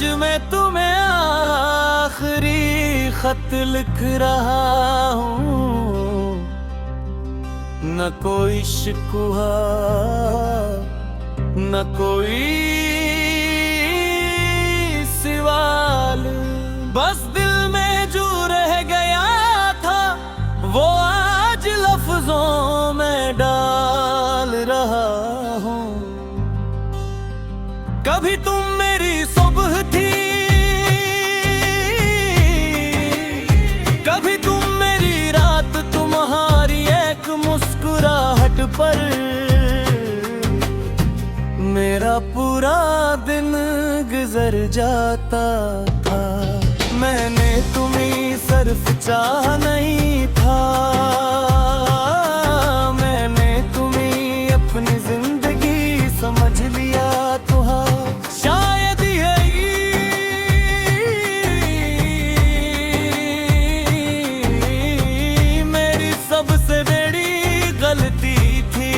आज मैं तुम्हें आखिरी खत लिख रहा हूँ। न कोई शिकवा न कोई सवाल, बस दिल में जो रह गया था वो आज लफ्जों में डाल रहा हूँ। कभी तुम मेरी सुबह थी, कभी तुम मेरी रात, तुम्हारी एक मुस्कुराहट पर मेरा पूरा दिन गुजर जाता था। मैंने तुम्हें सिर्फ चाहा नहीं था, मैंने तुम्हें अपनी जिंदगी समझ लिया तो शायद यही मेरी सबसे बड़ी गलती थी।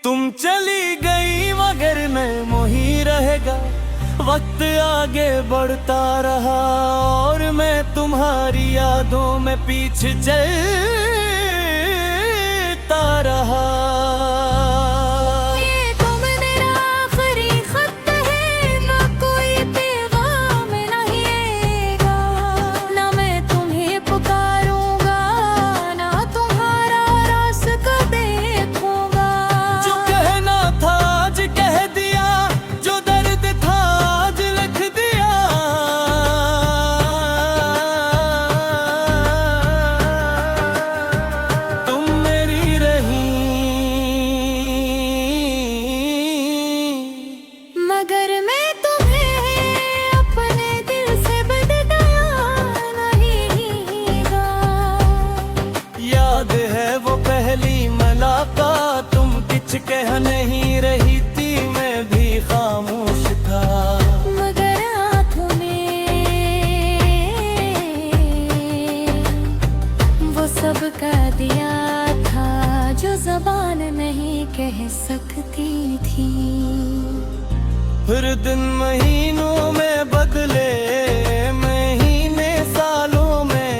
तुम चली गई मगर मैं मोही रहेगा, वक्त आगे बढ़ता रहा और मैं तुम्हारी यादों में पीछे चलता रहा। तुम कुछ कह नहीं रही थी, मैं भी खामोश था, मगर आँखों में वो सब कह दिया था जो ज़बान नहीं कह सकती थी। फिर दिन महीनों में बदले, महीने सालों में,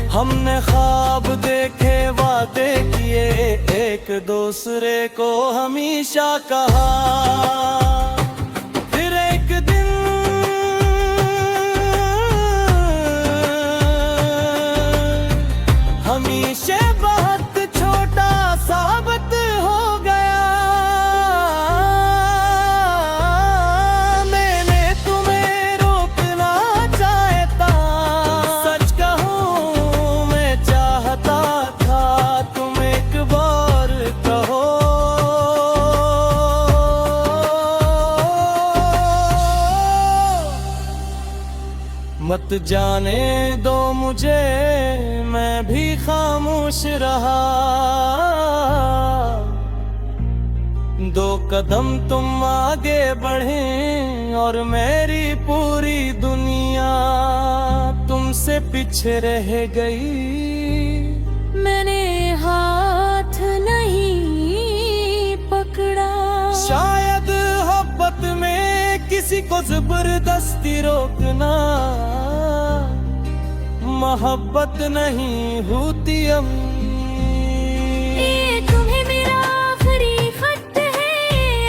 हमने ख्वाब देखे, वादे किए, एक दूसरे को हमेशा कहा। फिर एक दिन हमेशा बहुत छोटा साबित हो गया। मैंने तुम्हें रोकना चाहता, सच कहूँ मैं चाहता था तुम एक बार कहो। मत जाने दो मुझे, मैं भी खामोश रहा। दो कदम तुम आगे बढ़े और मेरी पूरी दुनिया तुमसे पीछे रह गई। मैंने हाथ नहीं पकड़ा, शायद मोहब्बत में किसी को जबरदस्ती रोकना मोहब्बत नहीं होती। ये तुम्हें मेरा आखिरी खत है,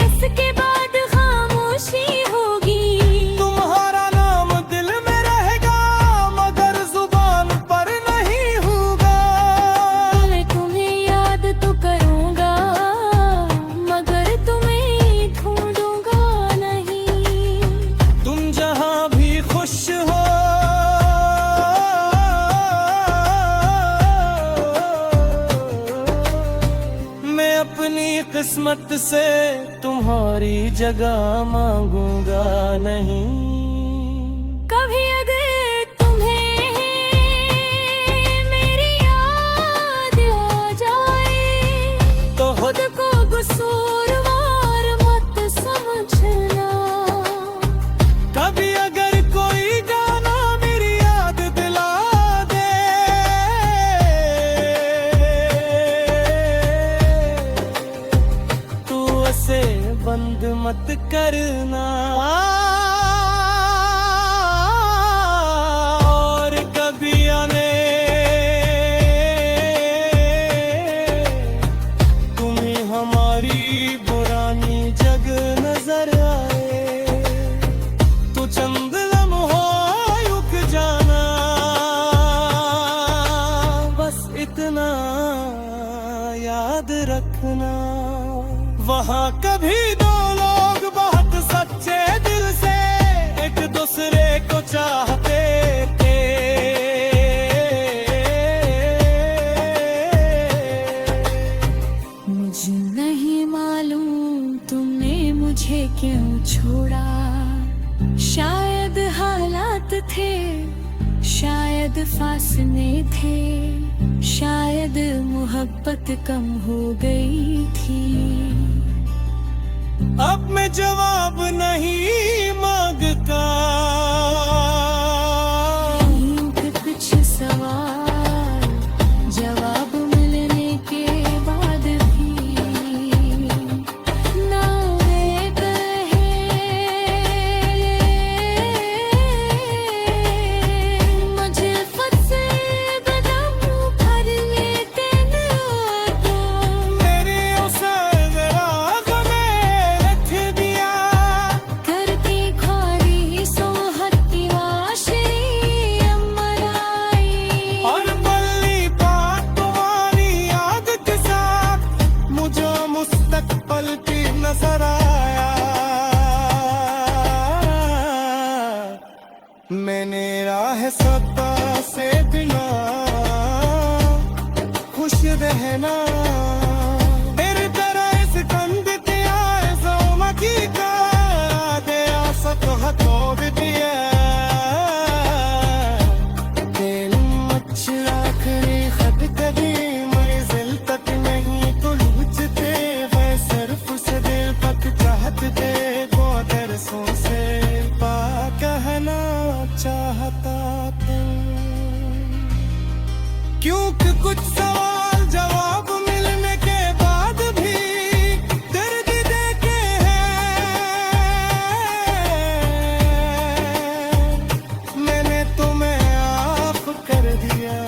इसके बाद खामोशी होगी। तुम्हारा नाम दिल में रहेगा मगर जुबान पर नहीं होगा। मैं तुम्हें याद तो करूँगा मगर तुम्हें ढूंढूंगा नहीं। तुम जहाँ भी खुश हो, अपनी किस्मत से तुम्हारी जगह मांगूंगा नहीं। कभी अगर तुम्हें मेरी याद आ जाए तो खुद को कसूरवार मत समझना। कभी अगर कोई गाना मेरी याद दिला दे बंद रखना। और कभी आने तुम्हें हमारी पुरानी जग नजर आए तो चंद लम्हों रुक जाना, बस इतना याद रखना। वहाँ कभी दो लोग बहुत सच्चे दिल से एक दूसरे को चाहते थे। मुझे नहीं मालूम तुमने मुझे क्यों छोड़ा, शायद हालात थे, शायद फासले थे, शायद मोहब्बत कम हो गई थी। अब मैं जवाब नहीं मांगता, कुछ सवाल जवाब मिलने के बाद भी ना वे कहे। मुझे फंसे बदम भर लेते न मेरी उस राग में रख दिया। करती ख्वारी सोहती वाशरी अमराई। और पल्ली बात तुम्हारी याद के साथ मुझे मुस्तकबल की नजर आया। मैंने राह सत्ता से बिना खुश रहना, तेरी तरह इस कंध के आए ज़ोमा की का दे आसत हथोड़ दिया। दिल मच्छरा करे खत कभी मंजिल तक नहीं तो लूचते वह सिर्फ से दिल तक चाहते वो दरसों से पा कहना चाहता तुम। क्योंकि कुछ सवाल जवाब मिलने के बाद भी दर्द देते हैं। मैंने तुम्हें माफ कर दिया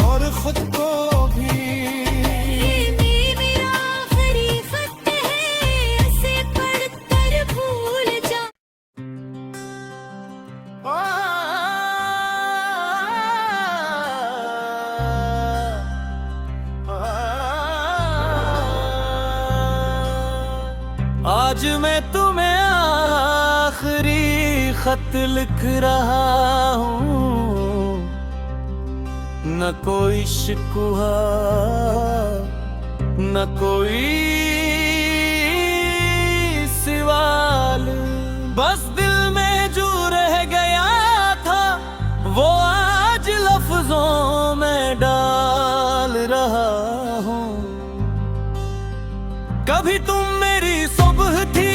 और खुद को भी। मेरा आखिरी खत है, इसे पढ़कर भूल जा। आज मैं तुम्हें आखिरी खत लिख रहा हूँ, न कोई शिकवा न कोई सवाल, बस दिल में जो रह गया था वो आज लफ्जों में डाल रहा हूँ। कभी तुम मेरी सुबह थी,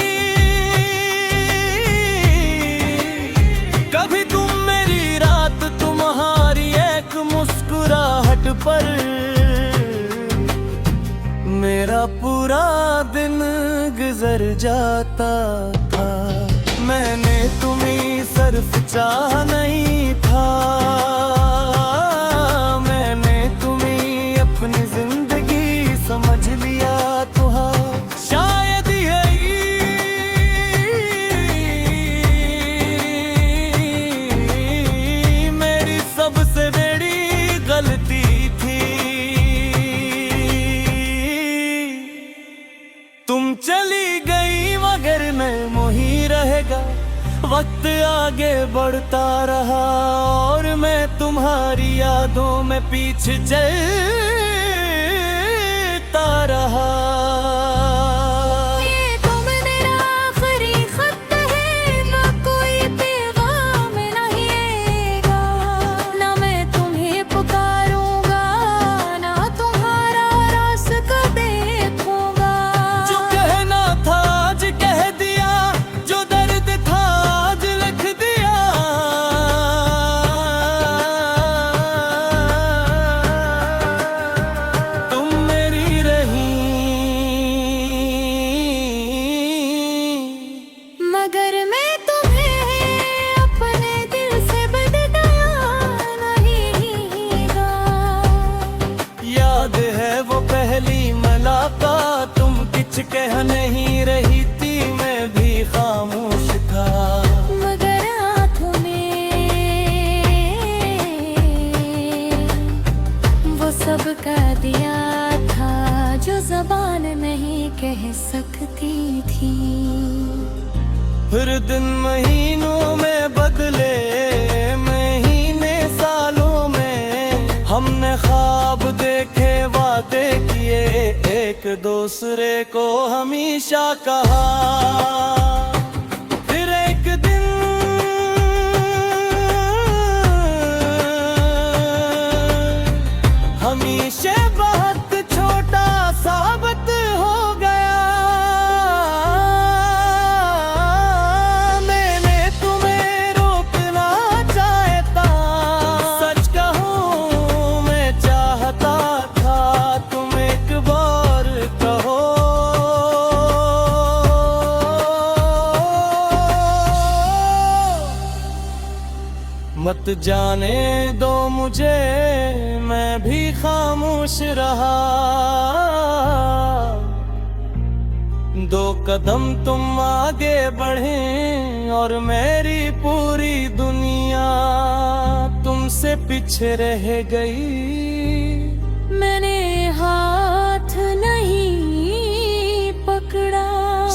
कभी तुम मेरी रात, तुम्हारी एक मुस्कुराहट पर मेरा पूरा दिन गुजर जाता था। मैंने तुम्हें सिर्फ चाहा नहीं था, मैंने तुम्हें अपनी जिंदगी समझ लिया तो शायद यही मेरी सबसे बड़ी गलती थी। तुम चली गई मगर मैं वहीं रहेगा, वक्त आगे बढ़ता रहा और मैं तुम्हारी यादों में पीछे चलता रहा। ये तो मेरा आखिरी खत है, ना कोई पैगाम नहीं आएगा, ना मैं तुम्हें पुकारूंगा, ना तुम्हारा रास्ता देखूंगा। जो कहना था आज कह दिया, जो दर्द था आज लिख दिया। तुम मेरी रही मगर मैं तुम्हें अपने दिल से बदलाया नहीं। याद है वो पहली मुलाकात, तुम कुछ कह नहीं रही थी, मैं भी खामोश था। मगर आँखों में वो सब कह दिया था जो ज़बान नहीं कह सकती थी। फिर दिन महीनों में बदले, महीने सालों में, हमने ख्वाब देखे, वादे किए, एक दूसरे को हमेशा कहा। फिर एक दिन हमेशा बहुत छोटा साबित हो गया। मैंने तुम्हें रोकना चाहता, सच कहूँ मैं चाहता था तुम एक बार कहो। मत जाने दो मुझे, मैं भी खामोश रहा। दो कदम तुम आगे बढ़े और मेरी पूरी दुनिया तुमसे पीछे रह गई। मैंने हाथ नहीं पकड़ा,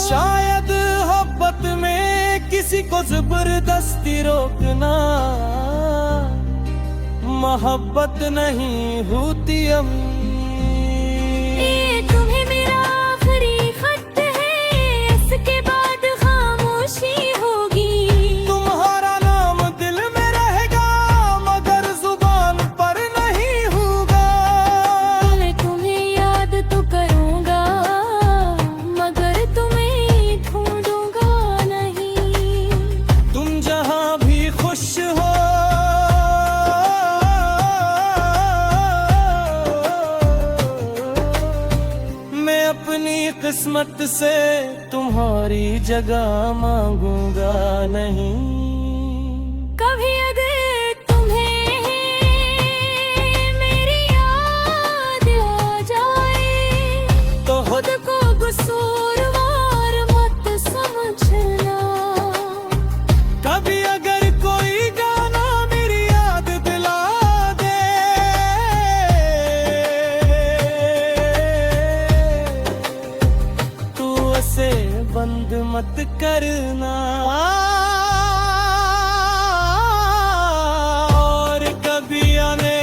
शायद मोहब्बत में किसी को जबरदस्ती रोकना मोहब्बत नहीं होती ये तुम्हें मेरा आखिरी खत है, इसके बाद खामोशी होगी। तुम्हारा नाम दिल में रहेगा मगर जुबान पर नहीं होगा। मैं तुम्हें याद तो करूंगा मगर तुम्हें ढूंढूंगा नहीं। तुम जहां भी खुश हो, मैं अपनी किस्मत से तुम्हारी जगह मांगूंगा नहीं। कभी अगर तुम्हें मेरी याद आ जाए तो खुद को कसूरवार मत समझना। कभी अगर कोई गाना मेरी याद दिला दे, तू उसे बंद मत करना। और कभी आने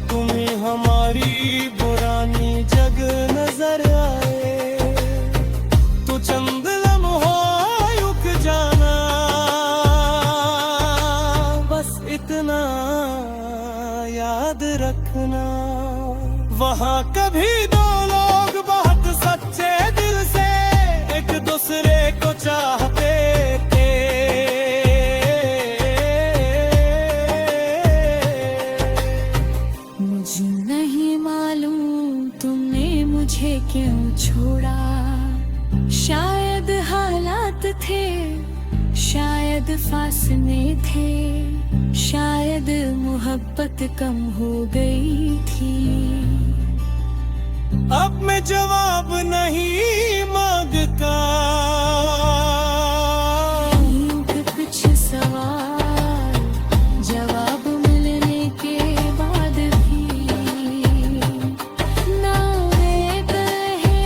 तुम्हें हमारी पुरानी जग नजर आए, तो चंद लम्हों रुक जाना। बस इतना याद रखना, वहाँ कभी दो लोग बहुत सच्चे दिल से एक दूसरे को चाहते थे। मुझे नहीं मालूम तुमने मुझे क्यों छोड़ा। शायद हालात थे, शायद फासले थे, शायद मोहब्बत कम हो गई थी। अब मैं जवाब नहीं मांगता, यूं कि कुछ सवाल जवाब मिलने के बाद भी ना वे कहे।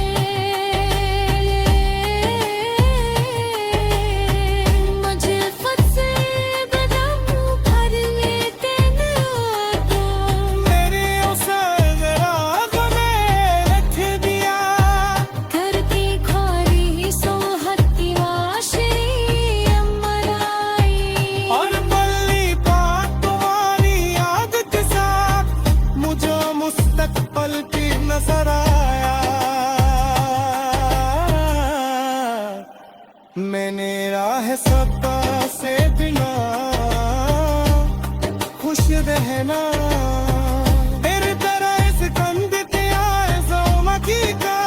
मुझे फंसे कदम भर लेते न आता। मेरी उस राग में रख दिया, करती ख्वारी सोहती वाशरी अमराई। और पल्ली बात तुम्हारी याद के साथ मुझे मुस्तकबल की नजर आया। मैंने राह सत्ता से बिना खुश रहना, तेरी तरह इस कंध के आए ज़ोमा की का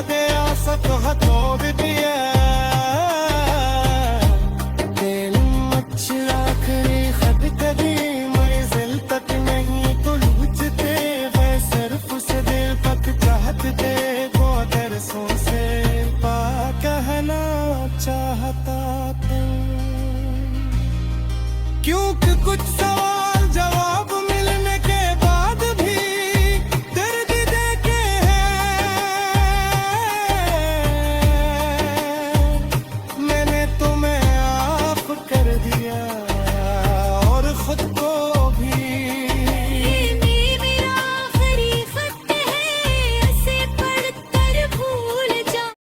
दे। कुछ सवाल